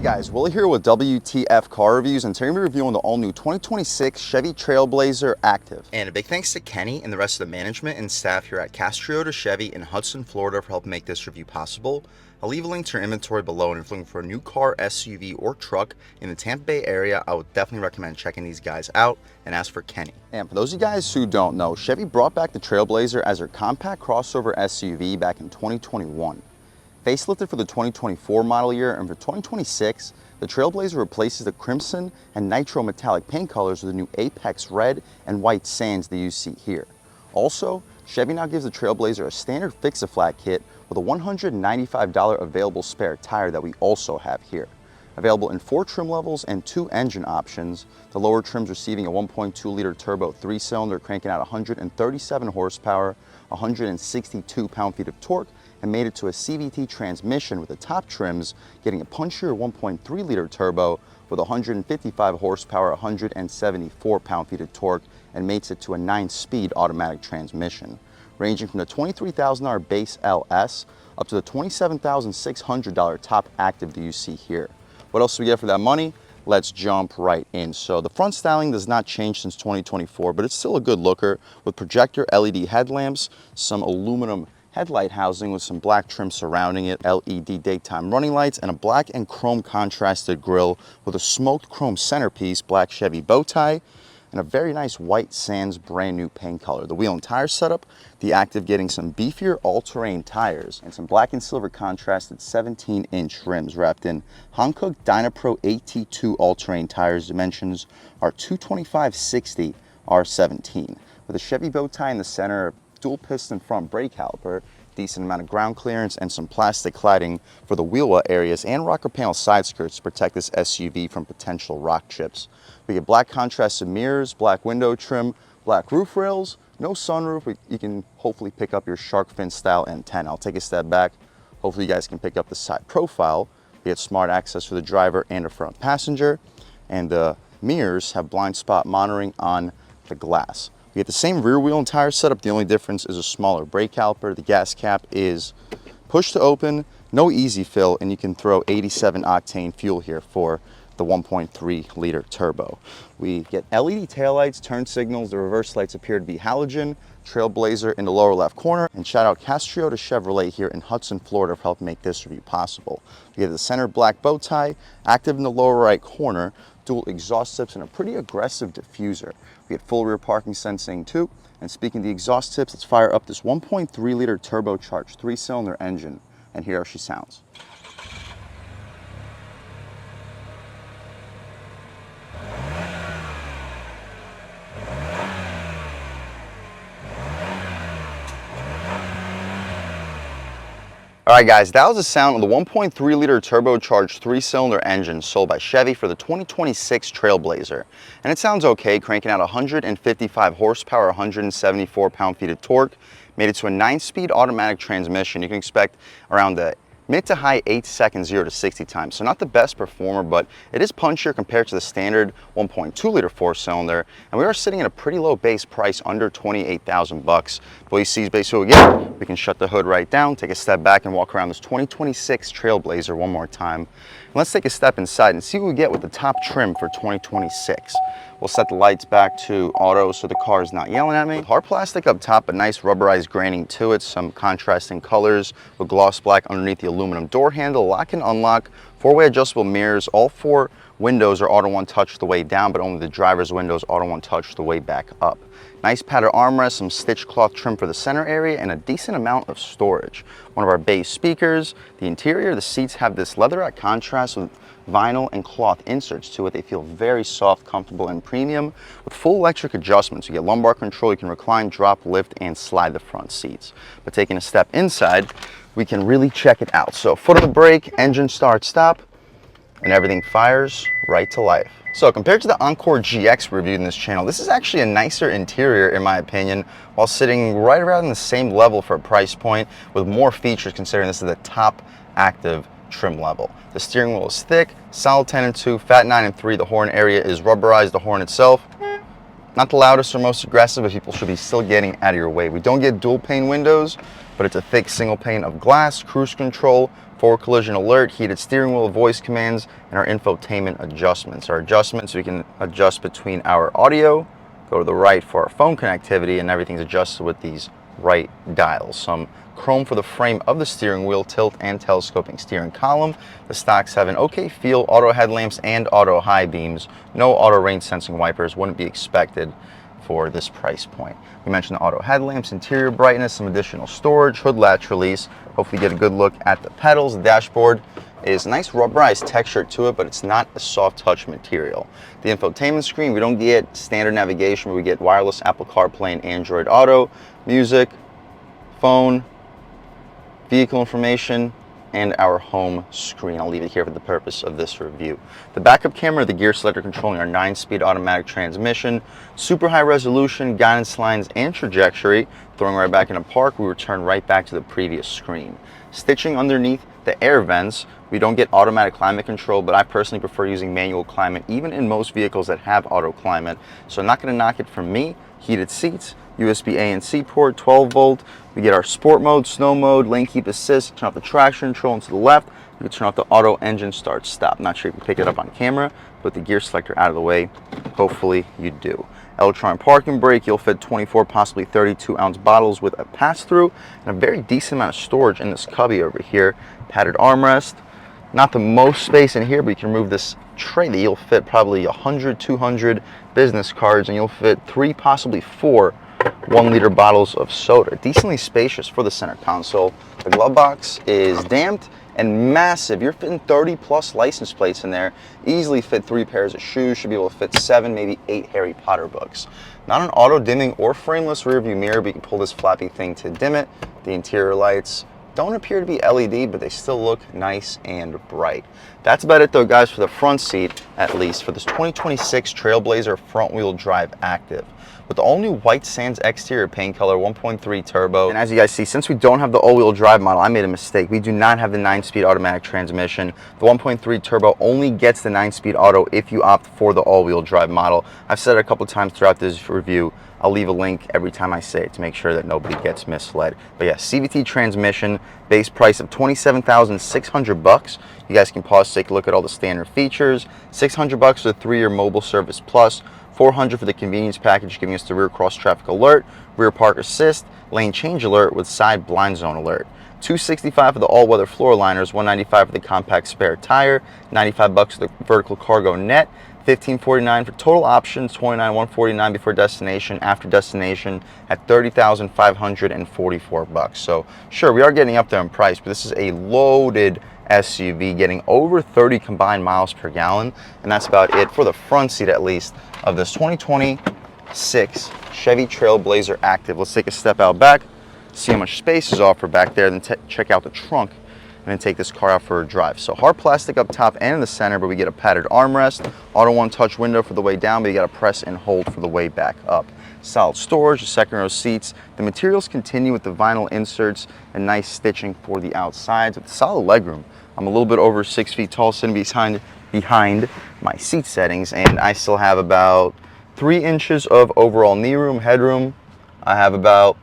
guys, Willie here with W.T.F car reviews, and today we're reviewing the all-new 2026 Chevy Trailblazer Activ. And a big thanks to Kenny and the rest of the management and staff here at Castro Chevy in Hudson, Florida for helping make this review possible. I'll leave a link to your inventory below, and if you're looking for a new car, SUV, or truck in the Tampa Bay area, I would definitely recommend checking these guys out and ask for Kenny. And for those of you guys who don't know, Chevy brought back the Trailblazer as their compact crossover SUV back in 2021. Facelifted for the 2024 model year, and for 2026, the Trailblazer replaces the crimson and nitro metallic paint colors with the new Apex red and white sands that you see here. Also, Chevy now gives the Trailblazer a standard fix-a-flat kit with a $195 available spare tire that we also have here. Available in 4 trim levels and 2 engine options, the lower trim's receiving a 1.2-liter turbo 3-cylinder cranking out 137 horsepower, 162 pound-feet of torque, and made it to a CVT transmission, with the top trims getting a punchier 1.3-liter turbo with 155 horsepower, 174 pound-feet of torque, and mates it to a 9-speed automatic transmission, ranging from the $23,000 base LS up to the $27,600 top Activ that you see here. What else do we get for that money? Let's jump right in. So the front styling does not change since 2024, but it's still a good looker with projector LED headlamps, some aluminum headlight housing with some black trim surrounding it, LED daytime running lights, and a black and chrome contrasted grille with a smoked chrome centerpiece, black Chevy bow tie, and a very nice white sands brand new paint color. The wheel and tire setup, the Activ getting some beefier all-terrain tires and some black and silver contrasted 17-inch rims wrapped in Hankook Dynapro AT2 all-terrain tires. Dimensions are 225/60 R17 with a Chevy bow tie in the center, dual piston front brake caliper, decent amount of ground clearance, and some plastic cladding for the wheel well areas and rocker panel side skirts to protect this SUV from potential rock chips. We get black contrasted mirrors, black window trim, black roof rails, no sunroof. You can hopefully pick up your shark fin style antenna. I'll take a step back. Hopefully you guys can pick up the side profile. We get smart access for the driver and the front passenger, and the mirrors have blind spot monitoring on the glass. We get the same rear wheel and tire setup. The only difference is a smaller brake caliper. The gas cap is push to open, no easy fill, and you can throw 87 octane fuel here for the 1.3-liter turbo. We get LED taillights, turn signals. The reverse lights appear to be halogen. Trailblazer in the lower left corner, and shout out Castro Chevrolet here in Hudson, Florida for helping make this review possible. We get the center black bow tie, Activ in the lower right corner, dual exhaust tips, and a pretty aggressive diffuser. We get full rear parking sensing too. And speaking of the exhaust tips, let's fire up this 1.3-liter turbocharged 3-cylinder engine, and hear how she sounds. Alright guys, that was the sound of the 1.3-liter turbocharged 3-cylinder engine sold by Chevy for the 2026 Trailblazer. And it sounds okay, cranking out 155 horsepower, 174 pound-feet of torque, made it to a 9-speed automatic transmission. You can expect around the mid to high 8-second 0 to 60 time. So not the best performer, but it is punchier compared to the standard 1.2-liter 4-cylinder. And we are sitting at a pretty low base price, under 28,000 bucks. But you see is basically what we get. We can shut the hood right down, take a step back, and walk around this 2026 Trailblazer one more time. And let's take a step inside and see what we get with the top trim for 2026. We'll set the lights back to auto so the car is not yelling at me. Hard plastic up top, but nice rubberized graining to it. Some contrasting colors with gloss black underneath the aluminum door handle. Lock and unlock, 4-way adjustable mirrors. All 4 windows are auto one touch the way down, but only the driver's windows auto one touch the way back up. Nice padded armrest, some stitched cloth trim for the center area, and a decent amount of storage. One of our bass speakers. The interior, the seats have this leatherette contrast with vinyl and cloth inserts to it. They feel very soft, comfortable, and premium with full electric adjustments. You get lumbar control, you can recline, drop, lift, and slide the front seats. But taking a step inside, we can really check it out. So foot on the brake, engine start, stop, and everything fires right to life. So compared to the Encore GX reviewed in this channel, this is actually a nicer interior in my opinion, while sitting right around the same level for a price point with more features, considering this is the top Activ trim level. The steering wheel is thick, solid 10 and 2, fat 9 and 3. The horn area is rubberized. The horn itself Not the loudest or most aggressive, but people should be still getting out of your way. We don't get dual pane windows, but it's a thick single pane of glass, cruise control, forward collision alert, heated steering wheel, voice commands, and our infotainment adjustments. Our adjustments, we can adjust between our audio, go to the right for our phone connectivity, and everything's adjusted with these right dials. Some chrome for the frame of the steering wheel, tilt and telescoping steering column. The stocks have an okay feel, auto headlamps and auto high beams. No auto rain sensing wipers, wouldn't be expected for this price point. We mentioned the auto headlamps, interior brightness, some additional storage, hood latch release. Hopefully get a good look at the pedals. The dashboard is a nice rubberized texture to it, but it's not a soft touch material. The infotainment screen, we don't get standard navigation, but we get wireless Apple CarPlay and Android Auto, music, phone, vehicle information, and our home screen. I'll leave it here for the purpose of this review. The backup camera, the gear selector controlling our 9-speed automatic transmission, super high resolution, guidance lines, and trajectory. Throwing right back into park, we return right back to the previous screen. Stitching underneath the air vents, we don't get automatic climate control, but I personally prefer using manual climate, even in most vehicles that have auto climate. So I'm not gonna knock it from me. Heated seats, USB A and C port, 12 volt. We get our sport mode, snow mode, lane keep assist, turn off the traction control, and to the left, you can turn off the auto engine start stop. Not sure if you can pick it up on camera, but the gear selector out of the way, hopefully you do. Electronic parking brake, you'll fit 24, possibly 32 ounce bottles with a pass-through, and a very decent amount of storage in this cubby over here. Padded armrest, not the most space in here, but you can remove this tray that you'll fit probably 100, 200 business cards, and you'll fit 3, possibly 4 1-liter bottles of soda. Decently spacious for the center console. The glove box is damped and massive. You're fitting 30 plus license plates in there. Easily fit 3 pairs of shoes. Should be able to fit 7, maybe 8 Harry Potter books. Not an auto dimming or frameless rear view mirror, but you can pull this flappy thing to dim it. The interior lights don't appear to be LED, but they still look nice and bright. That's about it though, guys, for the front seat, at least for this 2026 Trailblazer front-wheel drive Activ. With the all-new white sands exterior paint color, 1.3 turbo. And as you guys see, since we don't have the all-wheel drive model, I made a mistake. We do not have the 9-speed automatic transmission. The 1.3 turbo only gets the 9-speed auto if you opt for the all-wheel drive model. I've said it a couple times throughout this review. I'll leave a link every time I say it to make sure that nobody gets misled. But yeah, CVT transmission, base price of $27,600. You guys can pause to take a look at all the standard features. $600 for the 3-year mobile service plus. $400 for the convenience package, giving us the rear cross traffic alert, rear park assist, lane change alert with side blind zone alert. $265 for the all-weather floor liners, $195 for the compact spare tire, $95 for the vertical cargo net, $1549 for total options, $29,149 before destination, after destination at $30,544. So sure, we are getting up there in price, but this is a loaded SUV getting over 30 combined miles per gallon, and that's about it for the front seat, at least, of this 2026 Chevy Trailblazer Activ. Let's take a step out back, see how much space is offered back there, then check out the trunk, and then take this car out for a drive. So hard plastic up top and in the center, but we get a padded armrest, auto one-touch window for the way down, but you got to press and hold for the way back up. Solid storage, the second row seats. The materials continue with the vinyl inserts and nice stitching for the outsides with solid legroom. I'm a little bit over 6 feet tall, sitting behind my seat settings, and I still have about 3 inches of overall knee room, headroom. I have about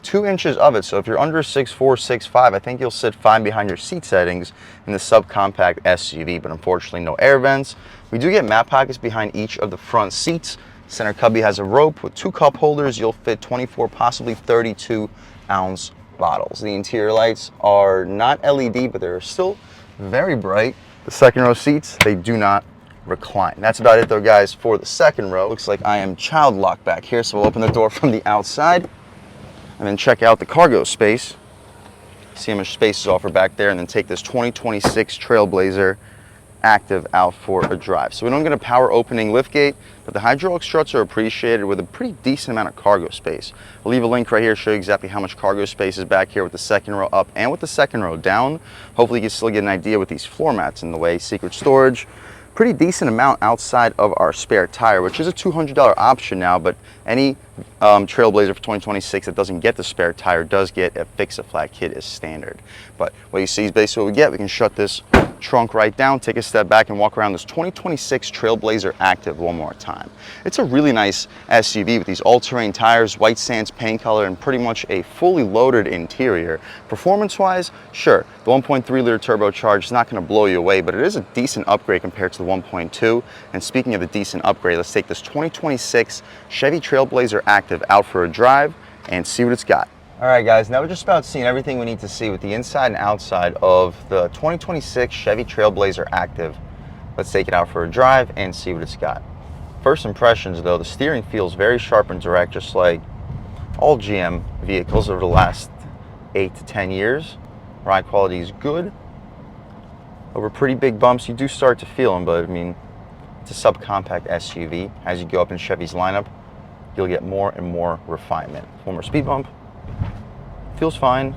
2 inches of it, so if you're under 6'4", 6'5", I think you'll sit fine behind your seat settings in the subcompact SUV, but unfortunately no air vents. We do get mat pockets behind each of the front seats. Center cubby has a rope with 2 cup holders. You'll fit 24, possibly 32 ounce bottles. The interior lights are not LED, but they're still very bright. The second row seats, they do not recline. That's about it though, guys, for the second row. Looks like I am child locked back here, so we'll open the door from the outside and then check out the cargo space. See how much space is offered back there, and then take this 2026 Trailblazer Activ out for a drive. So we don't get a power opening liftgate, but the hydraulic struts are appreciated with a pretty decent amount of cargo space. I'll leave a link right here to show you exactly how much cargo space is back here with the second row up and with the second row down. Hopefully you can still get an idea with these floor mats in the way. Secret storage, pretty decent amount outside of our spare tire, which is a $200 option now, but any Trailblazer for 2026 that doesn't get the spare tire does get a fix-a-flat kit as standard. But what you see is basically what we get. We can shut this trunk right down, take a step back and walk around this 2026 Trailblazer Activ one more time. It's a really nice SUV with these all-terrain tires, white sands paint color, and pretty much a fully loaded interior. Performance-wise, sure, the 1.3-liter turbocharged is not going to blow you away, but it is a decent upgrade compared to the 1.2. And speaking of a decent upgrade, let's take this 2026 Chevy Trailblazer Activ out for a drive and see what it's got. All right, guys, now we're just about seeing everything we need to see with the inside and outside of the 2026 Chevy Trailblazer Activ. Let's take it out for a drive and see what it's got. First impressions, though, the steering feels very sharp and direct, just like all GM vehicles over the last 8 to 10 years. Ride quality is good. Over pretty big bumps, you do start to feel them, but I mean, it's a subcompact SUV. As you go up in Chevy's lineup, you'll get more and more refinement. One more speed bump. Feels fine.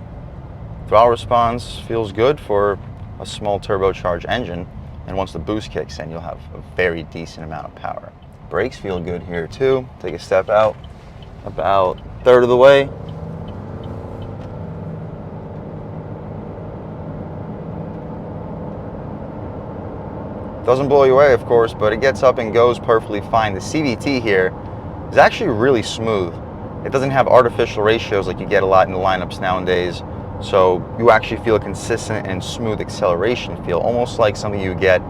Throttle response feels good for a small turbocharged engine, and once the boost kicks in, you'll have a very decent amount of power. Brakes feel good here too. Take a step out, about a third of the way. Doesn't blow you away, of course, but it gets up and goes perfectly fine. The CVT here is actually really smooth. It doesn't have artificial ratios like you get a lot in the lineups nowadays, so you actually feel a consistent and smooth acceleration feel, almost like something you get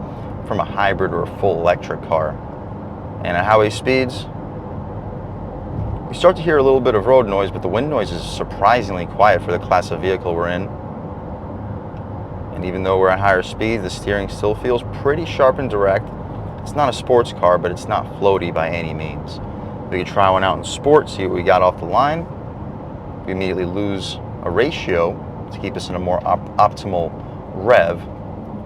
from a hybrid or a full electric car. And at highway speeds, you start to hear a little bit of road noise, but the wind noise is surprisingly quiet for the class of vehicle we're in. And even though we're at higher speeds, the steering still feels pretty sharp and direct. It's not a sports car, but it's not floaty by any means. We could try one out in sport, see what we got off the line. We immediately lose a ratio to keep us in a more optimal rev,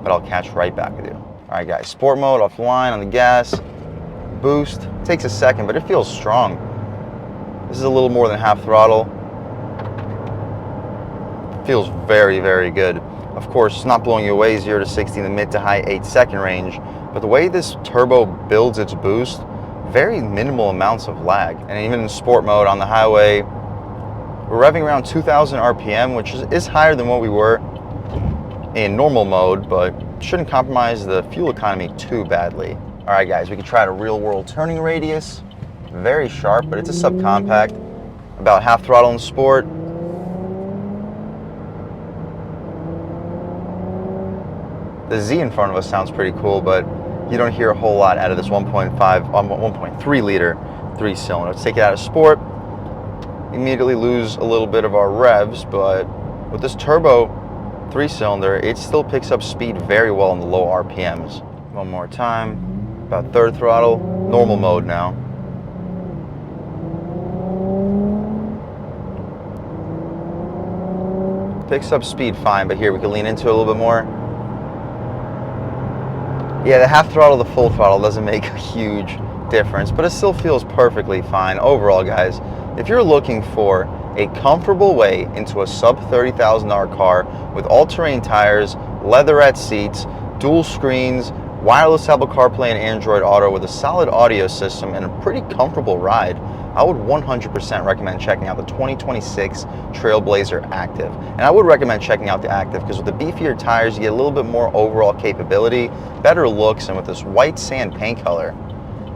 but I'll catch right back with you. All right, guys, sport mode off the line on the gas. Boost takes a second, but it feels strong. This is a little more than half throttle. Feels very, very good. Of course, it's not blowing you away 0 to 60 in the mid to high 8-second range, but the way this turbo builds its boost, very minimal amounts of lag. And even in sport mode on the highway, we're revving around 2,000 RPM, which is higher than what we were in normal mode, but shouldn't compromise the fuel economy too badly. All right, guys, we can try a real world turning radius. Very sharp, but it's a subcompact. About half throttle in sport. The Z in front of us sounds pretty cool, but you don't hear a whole lot out of this 1.3 liter 3-cylinder. Let's take it out of sport. Immediately lose a little bit of our revs, but with this turbo 3-cylinder, it still picks up speed very well in the low RPMs. One more time, about third throttle, normal mode now. Picks up speed fine, but here we can lean into it a little bit more. Yeah, the half throttle, the full throttle doesn't make a huge difference, but it still feels perfectly fine. Overall, guys, if you're looking for a comfortable way into a sub $30,000 car with all-terrain tires, leatherette seats, dual screens, wireless Apple CarPlay and Android Auto with a solid audio system and a pretty comfortable ride, I would 100% recommend checking out the 2026 Trailblazer Activ. And I would recommend checking out the Activ because with the beefier tires, you get a little bit more overall capability, better looks, and with this white sand paint color,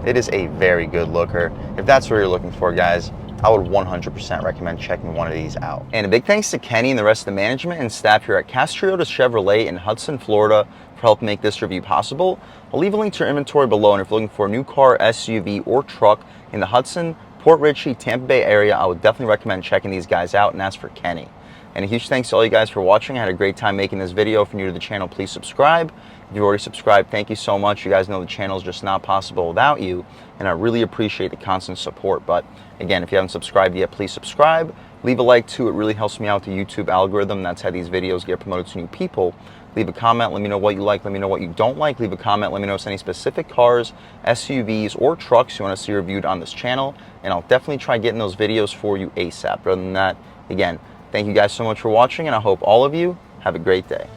it is a very good looker. If that's what you're looking for, guys, I would 100% recommend checking one of these out. And a big thanks to Kenny and the rest of the management and staff here at Castriota Chevrolet in Hudson, Florida for helping make this review possible. I'll leave a link to your inventory below, and if you're looking for a new car, SUV, or truck in the Hudson, Port Richey, Tampa Bay area, I would definitely recommend checking these guys out, and that's for Kenny. And a huge thanks to all you guys for watching. I had a great time making this video. If you're new to the channel, please subscribe. If you've already subscribed, thank you so much. You guys know the channel is just not possible without you, and I really appreciate the constant support. But again, if you haven't subscribed yet, please subscribe. Leave a like too. It really helps me out with the YouTube algorithm. That's how these videos get promoted to new people. Leave a comment. Let me know what you like. Let me know what you don't like. Leave a comment. Let me know if there's any specific cars, SUVs, or trucks you want to see reviewed on this channel, and I'll definitely try getting those videos for you ASAP. Other than that, again, thank you guys so much for watching, and I hope all of you have a great day.